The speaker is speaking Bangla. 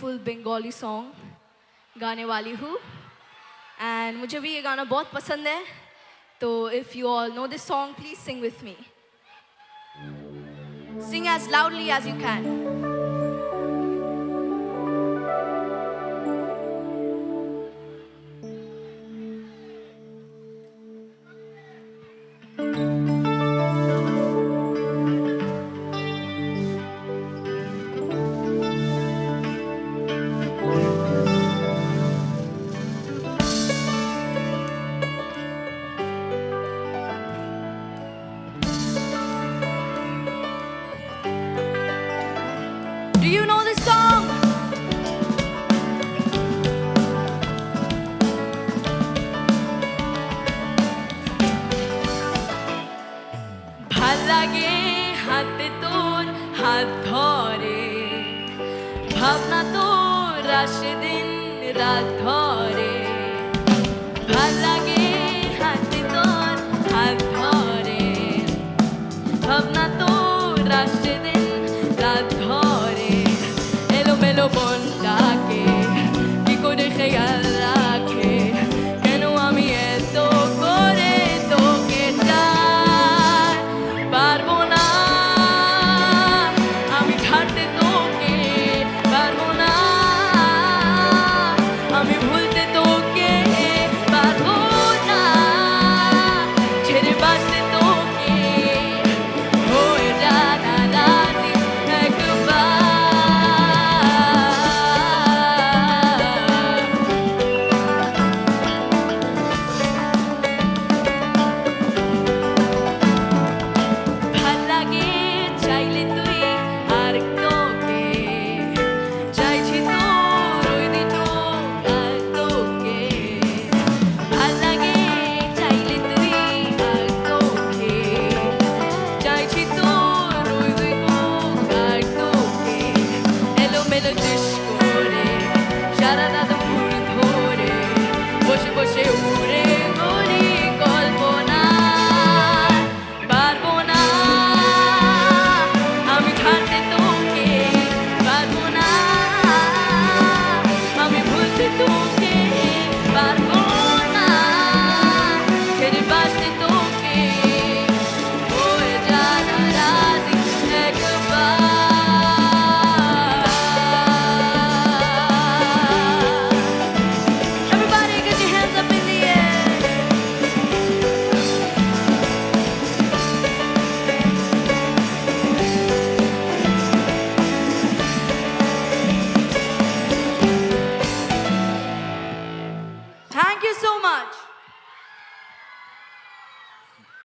फुल बंगाली सॉन्ग गाने वाली हूँ एंड मुझे भी ये गाना बहुत पसंद है तो if you all know this song please sing with me sing as loudly as you can Do you know this song? ভাল লাগে হাতে তোর হাত ধরে ভাবনা তোর আসে দিন রাত ধরে ভাল লাগে হাতে তোর হাত ধরে ভাবনা তোর আসে দিন রাত ধরে এলোমেলো মনটাকে কি করে খেয়াল রাখে কেন আমি এত করে তোকে চাই পারবো না আমি ছাড়তে তোকে পারবো না আমি ভুলতে তোকে পারবো না ছেড়ে বাঁচতে তোকে হয়ে জানা রাজি একবার ভাল লাগে চাইলে তুই আর তোকে চাইছি তোর ওই দুটো আর তোকে ভাল লাগে চাইলে তুই আর তোকে চাইছি তোর ওই দুটো আর তোকে এলোমেলো চেষ করে সারা রাত ভুল ধরে বসে বসে উড়ে গড়ি কল্পনা পারবো না আমি ছাড়তে তোকে পারবো না আমি ভুলতে তোকে পারবো না ছেড়ে বাঁচতে তোকে হয়ে জানা রাজি একবার Everybody get your hands up in the air Thank you so much.